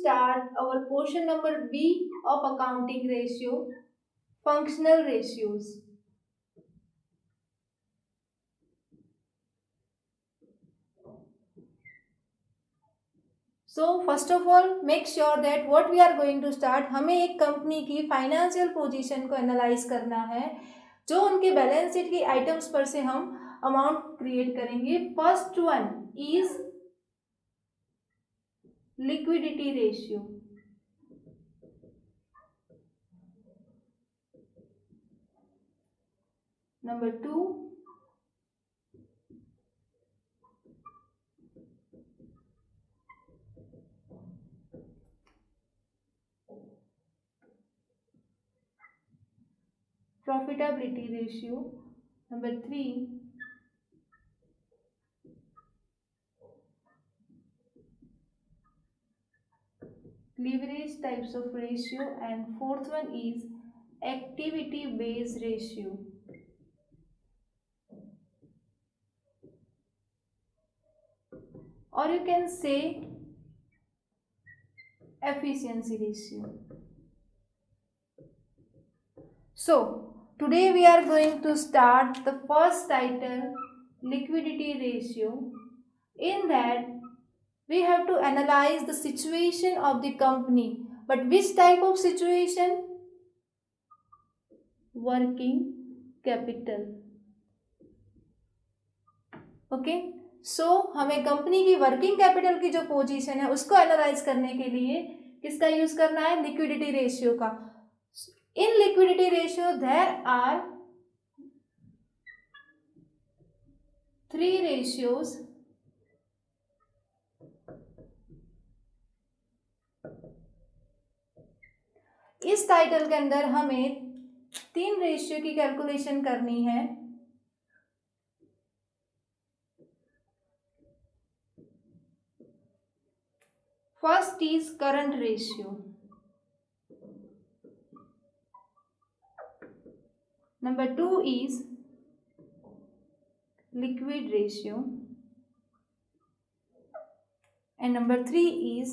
start our portion number B of accounting ratio, functional ratios. So first of all make sure that what we are going to start, हमें एक company की financial position को analyse करना है, जो उनके balance sheet की items पर से हम अमाउंट क्रिएट करेंगे. First one is liquidity ratio. Number 2 profitability ratio. Number 3 leverage types of ratio, and fourth one is activity based ratio. Or you can say efficiency ratio. So today we are going to start the first title, liquidity ratio. In that we have to analyze the situation of the company. But which type of situation? Working capital. Okay so हमें company की working capital की जो position है उसको analyse करने के लिए किसका यूज करना है? लिक्विडिटी रेशियो का. In liquidity ratio there are 3 ratios. इस टाइटल के अंदर हमें 3 रेशियो की कैलकुलेशन करनी है. First is current ratio. Number 2 is liquid ratio, and number 3 is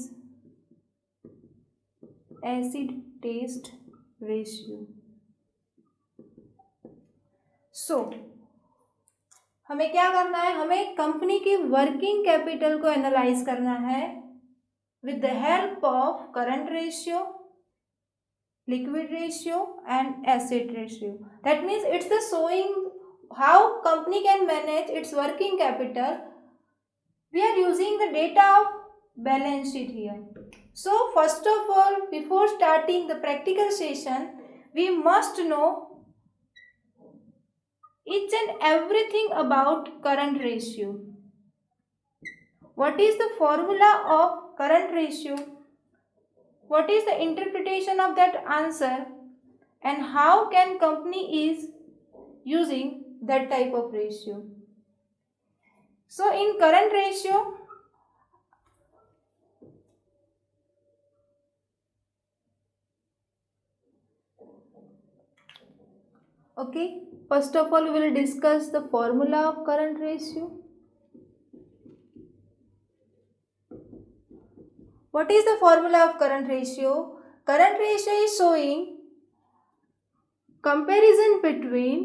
acid test ratio. So हमें क्या करना है? हमें कंपनी की वर्किंग कैपिटल को एनालाइज करना है with the help of current ratio, liquid ratio and asset ratio. That means it's the showing how company can manage its working capital. We are using the data of balance sheet here. So first of all, before starting the practical session, we must know each and everything about current ratio. What is the formula of current ratio? What is the interpretation of that answer, and how can company is using that type of ratio? So in current ratio, okay, first of all we will discuss the formula of current ratio. What is the formula of current ratio? Current ratio is showing comparison between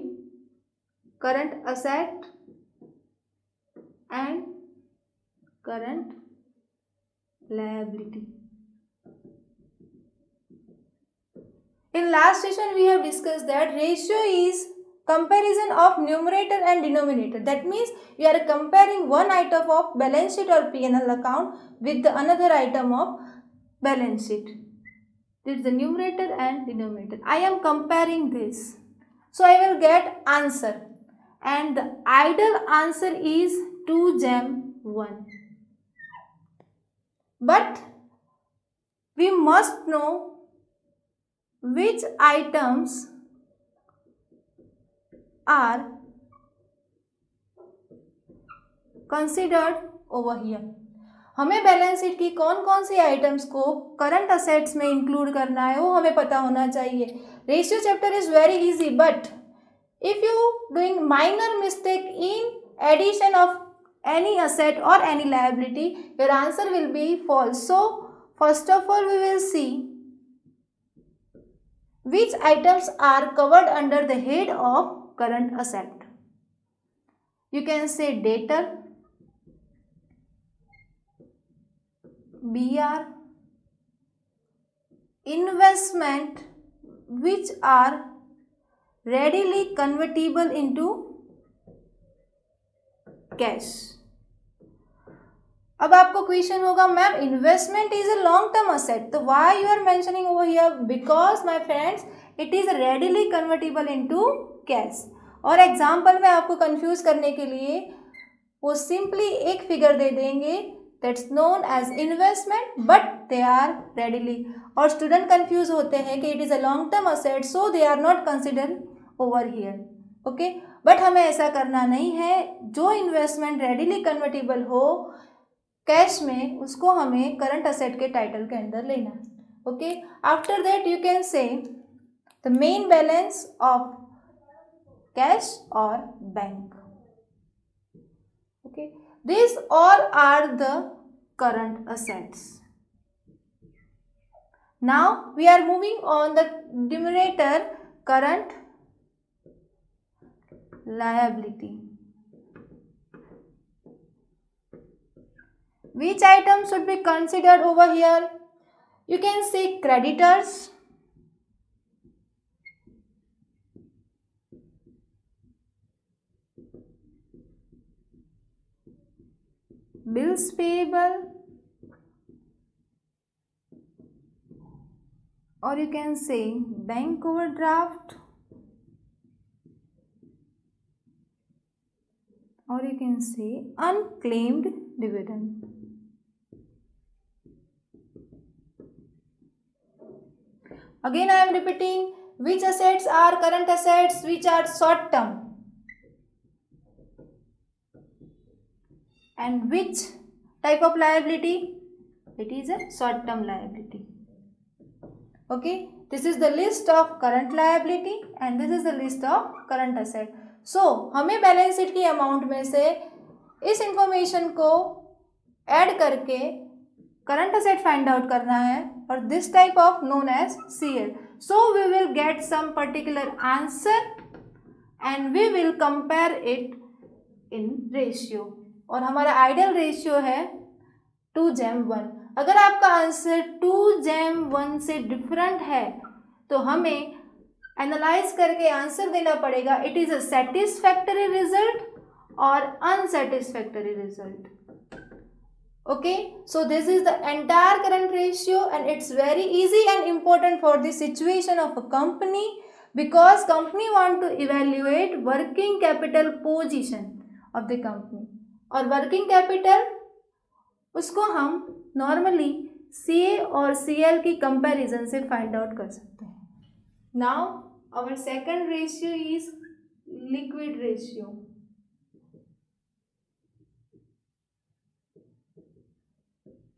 current asset and current liability. In last session we have discussed that ratio is comparison of numerator and denominator. That means we are comparing one item of balance sheet or P&L account with the another item of balance sheet. This is the numerator and denominator. I am comparing this. So I will get answer, and the ideal answer is 2-1. But we must know which items are considered over here. हमें balance sheet की कौन कौन सी items को current assets में include करना है वो हमें पता होना चाहिए. Ratio chapter is very easy, but if you doing minor mistake in addition of any asset or any liability, your answer will be false. So first of all we will see which items are covered under the head of current asset. You can say debtor, BR, investment which are readily convertible into cash. अब आपको question होगा ma'am investment is a long term asset, तो why you are mentioning over here? Because my friends it is readily convertible into cash. और example में आपको confuse करने के लिए वो सिंपली एक फिगर दे देंगे that's known as investment but they are readily. और स्टूडेंट कंफ्यूज होते हैं कि it is a long term asset so they are not consider over here. Okay, but हमें ऐसा करना नहीं है. जो इन्वेस्टमेंट रेडिली कन्वर्टेबल हो कैश में उसको हमें करंट असेट के टाइटल के अंदर लेना है. Okay, after that you can say the main balance of cash और bank. Okay, this all are the current assets. Now we are moving on the numerator current liability. Which item should be considered over here? You can say creditors, bills payable, or you can say bank overdraft, or you can say unclaimed dividend. Again I am repeating, which assets are current assets which are short term and which type of liability? It is a short term liability. Okay, this is the list of current liability and this is the list of current asset. So हमें balance sheet की amount में से इस information को add करके current asset find out करना है और this type of known as CL. So we will get some particular answer and we will compare it in ratio. और हमारा आइडियल रेशियो है 2:1. अगर आपका आंसर 2:1 से डिफरेंट है तो हमें एनालाइज करके आंसर देना पड़ेगा it is a satisfactory result और अनसेटिस्फैक्टरी result. Okay, so this is the entire current ratio and it's very easy and important for the situation of a company because company want to evaluate working capital position of the company. और working capital उसको हम normally CA और CL की comparison से find out कर सकते हैं. Now our second ratio is liquid ratio.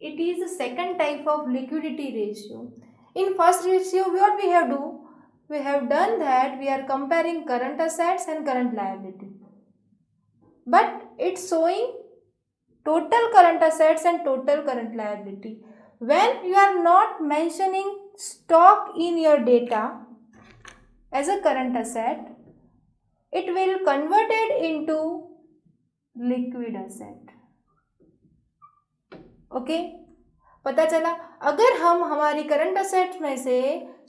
It is the second type of liquidity ratio. In first ratio, what we have do? We have done that we are comparing current assets and current liability. But it's showing total current assets and total current liability. When you are not mentioning stock in your data as a current asset, it will convert it into liquid asset. Okay, पता चला. अगर हम हमारी current asset में से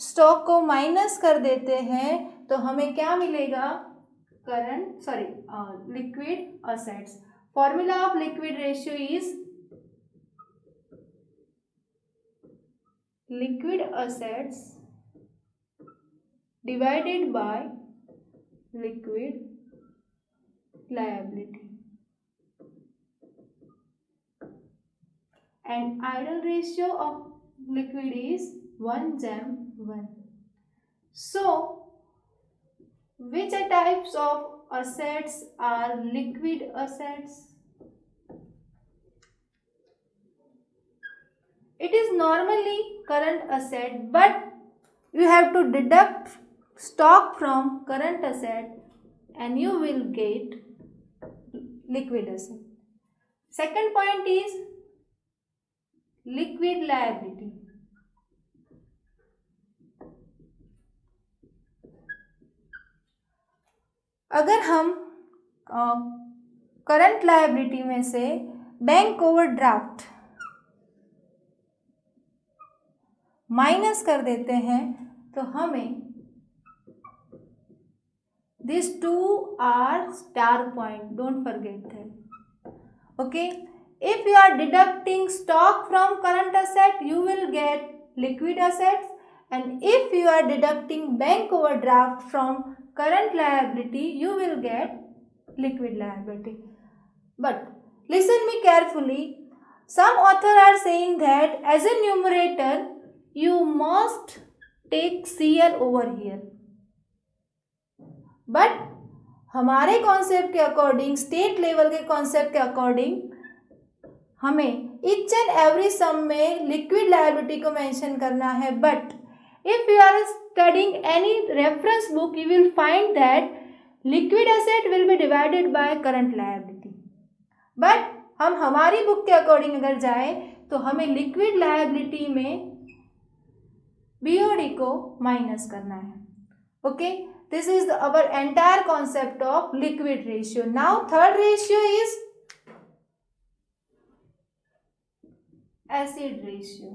stock को minus कर देते हैं तो हमें क्या मिलेगा? Liquid assets. Formula of liquid ratio is liquid assets divided by liquid liability. And ideal ratio of liquid is 1:1. So, which types of assets are liquid assets? It is normally current asset, but you have to deduct stock from current asset and you will get liquid asset. Second point is liquid liability. अगर हम current liability में से bank overdraft minus कर देते हैं तो हमें this two are star point, don't forget that. Okay, if you are deducting stock from current asset you will get liquid assets, and if you are deducting bank overdraft from current liability you will get liquid liability. But listen me carefully, some authors are saying that as a numerator you must take CL over here, but हमारे concept के according, state level के concept के according हमें each and every sum में liquid liability को mention करना है. But if you are studying any reference book you will find that liquid asset will be divided by current liability. But हम हमारी book के according अगर जाए तो हमें लिक्विड लायबिलिटी में बीओडी को माइनस करना है. Okay, this is our entire concept of liquid ratio. Now third ratio is acid ratio.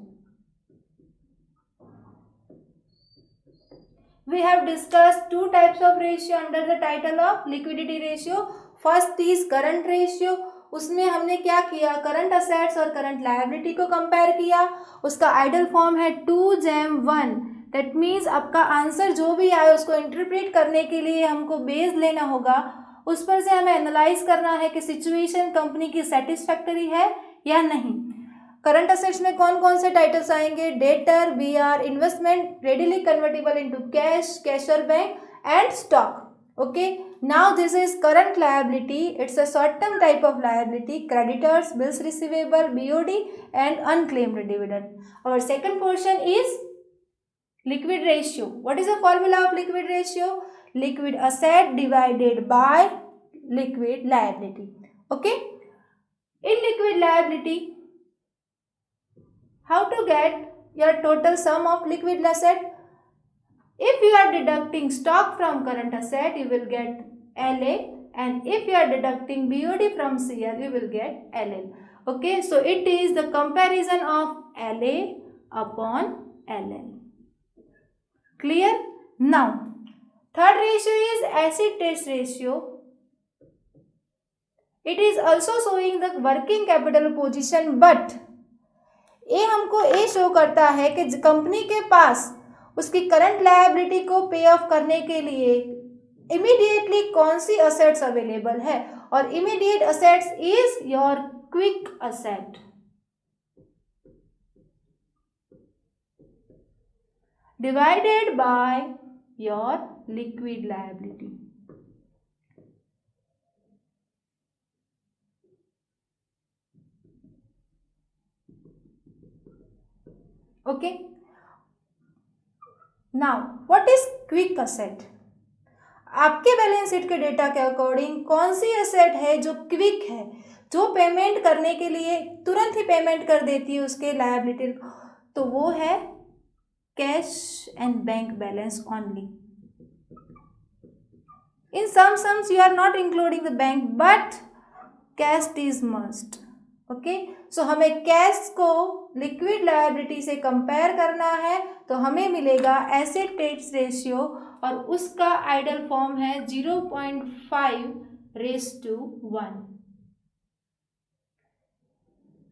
We have discussed two types of ratio under the title of liquidity ratio. First is current ratio. उसमें हमने क्या किया, current assets और current liability को compare किया. उसका idol form है 2:1. That means आपका आंसर जो भी आए उसको इंटरप्रेट करने के लिए हमको बेस लेना होगा, उस पर से हमें एनालाइज करना है कि सिचुएशन कंपनी की सेटिस्फैक्टरी है या नहीं. करंट असेट्स में कौन कौन से टाइटल्स आएंगे, debtor, BR, investment, readily convertible into cash, cash और bank, and stock. Okay, now this is current liability. It's a short term type of liability, creditors, bills receivable, BOD and unclaimed dividend. और second portion is liquid ratio. What is the formula of liquid ratio? Liquid asset divided by liquid liability. Okay, in liquid liability how to get your total sum of liquid asset? If you are deducting stock from current asset you will get LA, and if you are deducting BOD from CL you will get LL. Okay, so it is the comparison of LA upon LL. Clear? Now third ratio is acid test ratio. It is also showing the working capital position, but ये हमको ये show करता है कि company के पास उसकी current liability को पे ऑफ करने के लिए इमीडिएटली कौन सी असेट्स अवेलेबल है, और immediate assets is your quick asset divided by your liquid liability. Okay, now what is quick asset? आपके बैलेंस शीट के डेटा के अकॉर्डिंग कौन सी एसेट है जो क्विक है, जो पेमेंट करने के लिए तुरंत ही पेमेंट कर देती है उसके लायबिलिटी, तो वो है cash and bank balance only. In some sums you are not including the bank but cash is must. Okay, so हमें कैश को लिक्विड लायबिलिटी से कंपेयर करना है तो हमें मिलेगा एसेट टेस्ट रेशियो, और उसका आइडल फॉर्म है 0.5:1.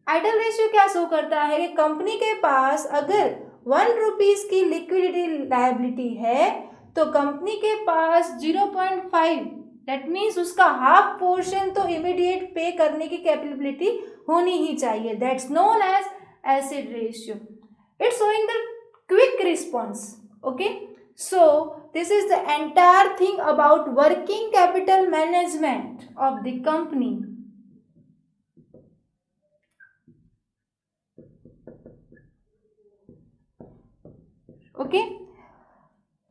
आइडल रेशियो क्या शो करता है कि कंपनी के पास अगर 1 रुपीज की लिक्विडिटी लायबिलिटी है तो कंपनी के पास 0.5, दैट मीन्स उसका हाफ पोर्शन तो इमीडिएट पे करने की कैपेबिलिटी होनी ही चाहिए. That's known as acid ratio. It's showing the quick response. Okay, so this is the entire thing about working capital management of the company. Okay,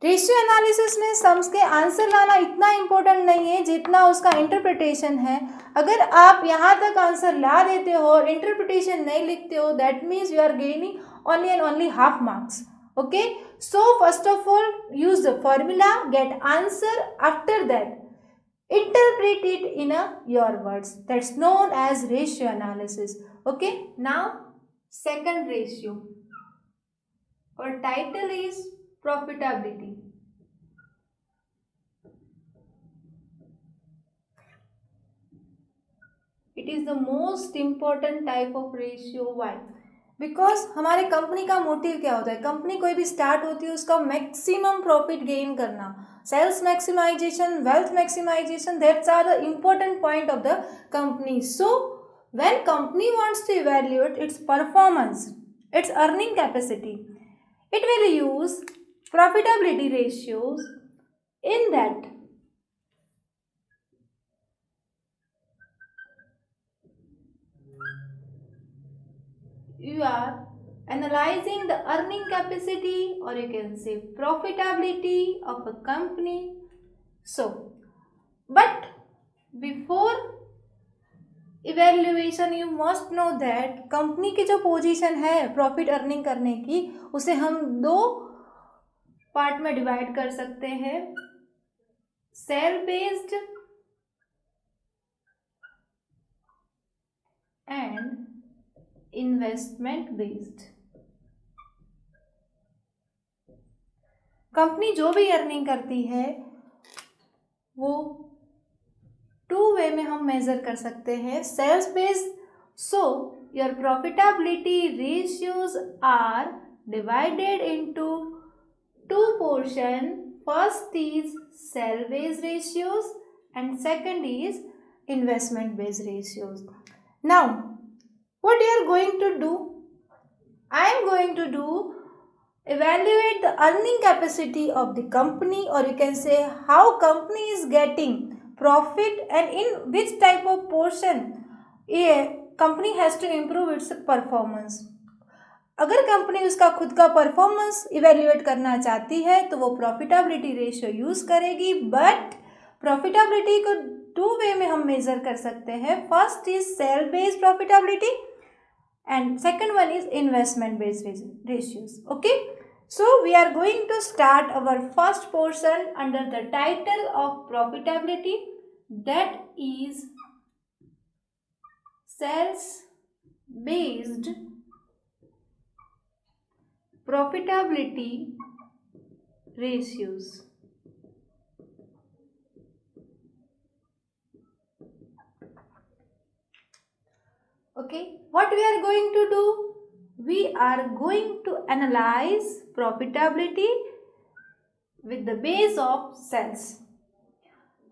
ratio analysis में sums के answer लाना इतना important नहीं है जितना उसका इंटरप्रिटेशन है. अगर आप यहाँ तक आंसर ला देते हो और इंटरप्रिटेशन नहीं लिखते हो that means you are gaining only and only half marks. Okay, so first of all use the formula, get answer. After that interpret it in your words. That's known as ratio analysis. Okay, now second ratio, our title is profitability. It is the most important type of ratio. Why? Because हमारे company का motive क्या होता है, company कोई भी start होती है उसका मैक्सिमम प्रॉफिट गेन करना, sales maximization, wealth maximization, that's are the important point of the company. So when company wants to evaluate its performance, its earning capacity, it will use profitability ratios. In that, you are analyzing the earning capacity, or you can say profitability of a company. So, but before evaluation you must know that company की जो position है profit earning करने की, उसे हम दो part में divide कर सकते हैं, sale based and investment based. Company जो भी अर्निंग करती है वो टू वे में हम मेजर कर सकते हैं, sales based. So your profitability ratios are divided into two portion. First is sale based ratios and second is investment based ratios. Now what you are going to do, I am going to do evaluate the earning capacity of the company, or you can say how company is getting profit and in which type of portion a company has to improve its performance. अगर company उसका खुद का performance evaluate करना चाहती है तो वो profitability ratio use करेगी. बट प्रॉफिटेबिलिटी को टू वे में हम मेजर कर सकते हैं. First is sale based profitability and second one is investment based ratios. Okay, so we are going to start our first portion under the title of profitability, that is sales based profitability ratios. Okay, what we are going to do? We are going to analyze profitability with the base of sales.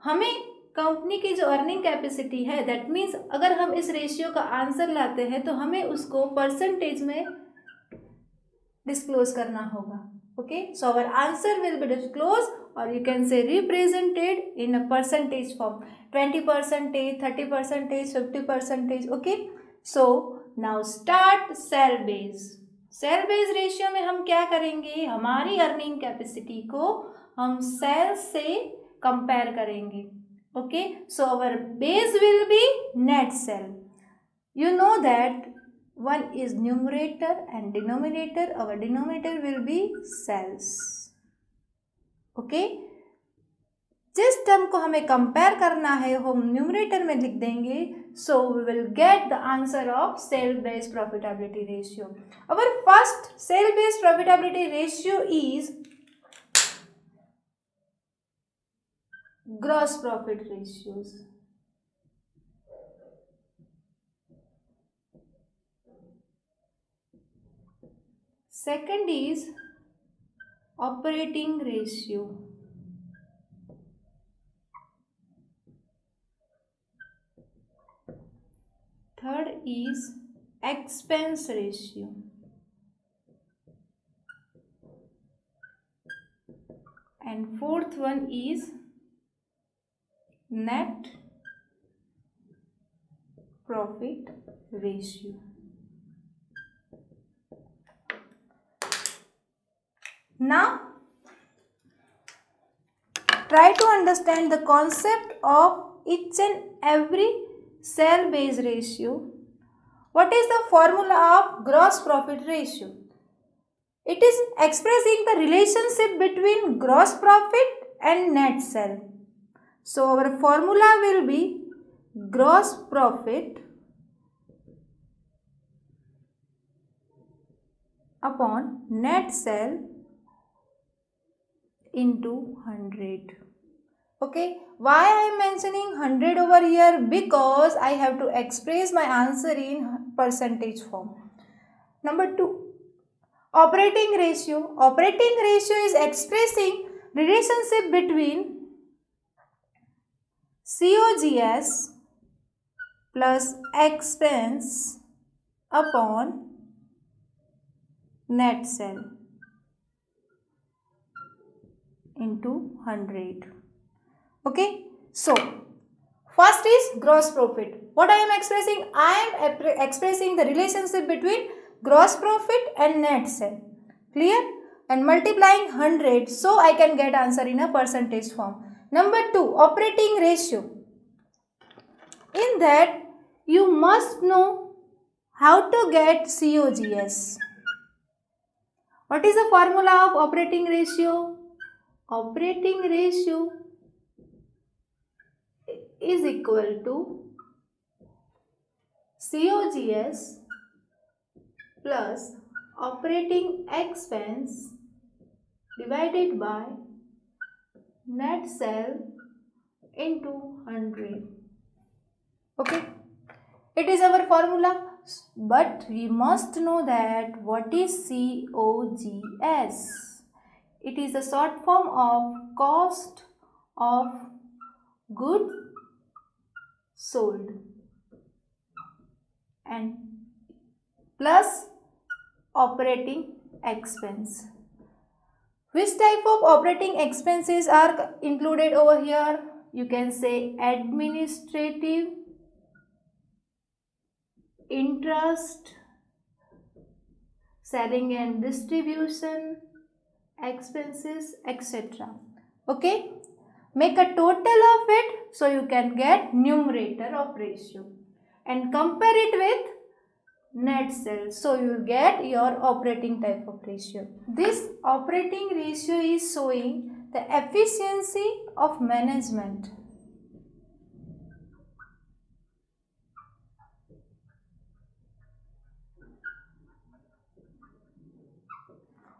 हमें company की जो earning capacity है, that means अगर हम इस ratio का answer लाते हैं तो हमें उसको परसेंटेज में डिस्क्लोज करना होगा. Okay, so our answer will be disclose, और you can say represented in a percentage form, 20%, 30%, 50%. Okay, so now start sale base. Sale base ratio में हम क्या करेंगे, हमारी अर्निंग कैपेसिटी को हम सेल से कंपेयर करेंगे. Okay, so our base will be net sale. You know that one is numerator and denominator. Our denominator will be cells. Okay, जिस टर्म को हमें कंपेयर करना है हम न्यूमरेटर में लिख देंगे. So we will get the answer of sale based profitability ratio. Our first sale based profitability ratio is gross profit ratios. Second is operating ratio. Third is expense ratio. And fourth one is net profit ratio. Now, try to understand the concept of each and every cell based ratio. What is the formula of gross profit ratio? It is expressing the relationship between gross profit and net sale. So our formula will be gross profit upon net sale into 100. Okay, why I am mentioning 100 over here? Because I have to express my answer in percentage form. Number 2, operating ratio. Operating ratio is expressing relationship between COGS plus expense upon net sale into 100. Okay, so first is gross profit. What I am expressing? I am expressing the relationship between gross profit and net sale. Clear? And multiplying 100, so I can get answer in a percentage form. Number 2, operating ratio. In that, you must know how to get COGS. What is the formula of operating ratio? Operating ratio is equal to COGS plus operating expense divided by net sale into 100. Okay, it is our formula, but we must know that what is COGS. It is a short form of cost of goods sold and plus operating expense. Which type of operating expenses are included over here? You can say administrative, interest, selling and distribution expenses, etc. Okay, make a total of it so you can get numerator of ratio and compare it with net sales, so you will get your operating type of ratio. This operating ratio is showing the efficiency of management.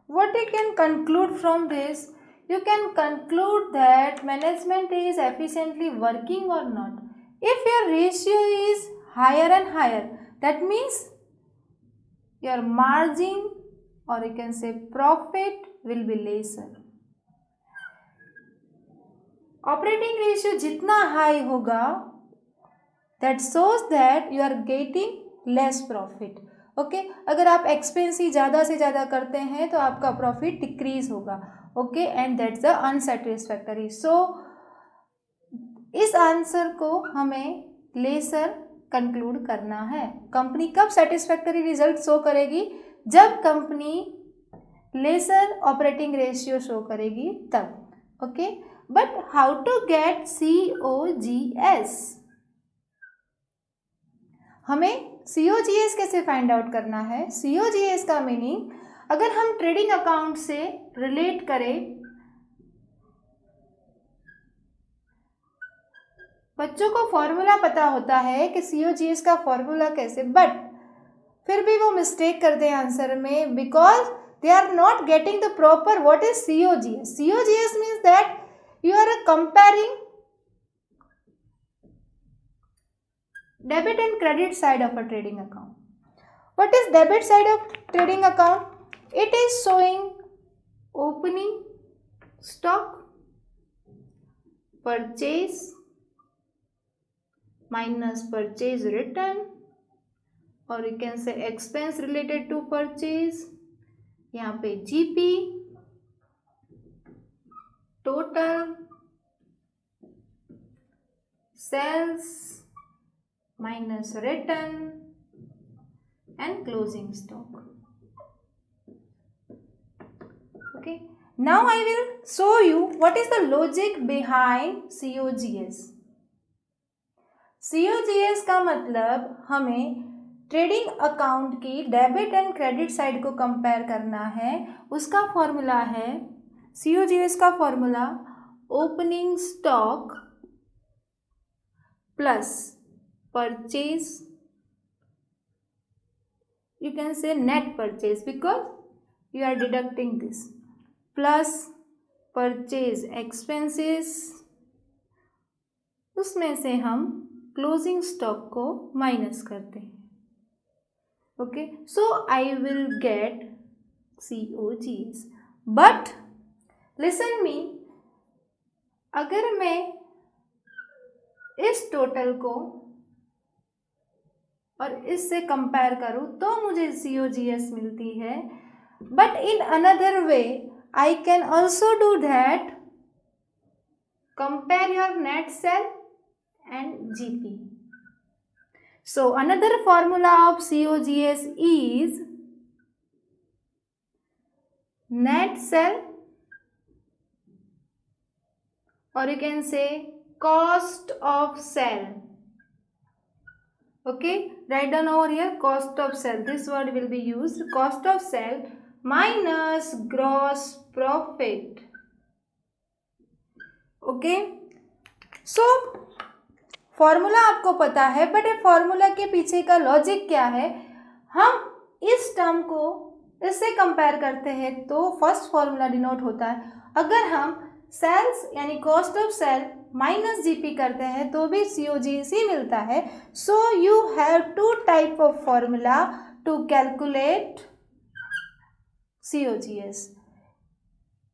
What you can conclude from this? You can conclude that management is efficiently working or not. If your ratio is higher and higher, that means your margin, or you can say profit, will be lesser. Operating ratio जितना high होगा, that shows that you are getting less profit. Okay, अगर आप expense ही ज़्यादा से ज़्यादा करते हैं तो आपका प्रॉफिट डिक्रीज होगा. Okay, and that's the unsatisfactory. So इस आंसर को हमें लेसर कंक्लूड करना है. कंपनी कब सेटिस्फैक्टरी रिजल्ट शो करेगी? जब company lesser operating ratio show करेगी तब. Okay, but how to get COGS? हमें COGS कैसे फाइंड आउट करना है? COGS का मीनिंग अगर हम ट्रेडिंग अकाउंट से रिलेट करें, बच्चों को फॉर्मूला पता होता है कि COGS का फॉर्मूला कैसे, बट फिर भी वो मिस्टेक करते हैं आंसर में, because they are not getting the proper what is COGS. COGS means that you are comparing debit and credit side of a trading account. What is debit side of trading account? It is showing opening stock, purchase minus purchase return, or you can say expense related to purchase. यहाँ पे GP, total, sales minus return and closing stock. Okay, now I will show you what is the logic behind COGS. COGS का मतलब हमें trading account की debit and credit side को compare करना है. उसका फॉर्मूला है, COGS का formula opening stock plus purchase, you can say net purchase because you are deducting this, plus purchase expenses, उसमें से हम क्लोजिंग स्टॉक को माइनस करते हैं. Okay, so I will get COGS. But listen me, अगर मैं इस टोटल को और इससे कंपेयर करूं तो मुझे COGS मिलती है. But in another way I can also do that. Compare your net cell and GP. So another formula of COGS is net sell, or you can say cost of sell. Okay, write down over here cost of sell. This word will be used. Cost of sell minus gross profit. Okay, so formula आपको पता है, but ये formula के पीछे का logic क्या है. हम इस टर्म को इससे कंपेयर करते हैं तो फर्स्ट फॉर्मूला डिनोट होता है. अगर हम सेल्स यानी cost of sale minus GP करते हैं तो भी COGS ही मिलता है. So you have to type of formula to calculate COGS.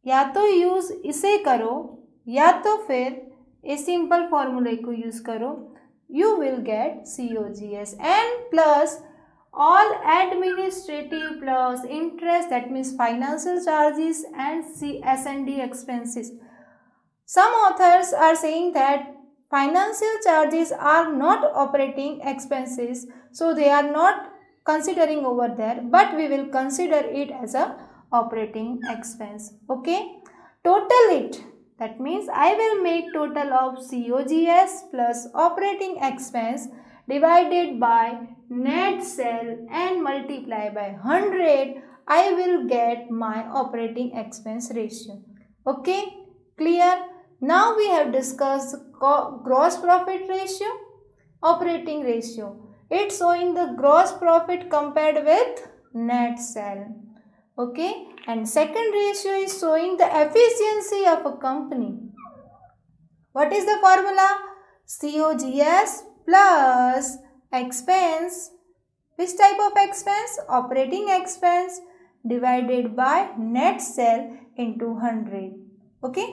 या तो यूज इसे करो या तो फिर ए सिंपल फॉर्मूले को यूज करो. You will get COGS and plus all administrative plus interest, that means financial charges and S&D expenses. Some authors are saying that financial charges are not operating expenses, so they are not considering over there, but we will consider it as a operating expense. Okay, total it. That means I will make total of COGS plus operating expense divided by net sale and multiply by 100. I will get my operating expense ratio. Okay, clear? Now we have discussed gross profit ratio, operating ratio. It's showing the gross profit compared with net sale. Okay, and second ratio is showing the efficiency of a company. What is the formula? COGS plus expense. Which type of expense? Operating expense divided by net sale into 100. Okay.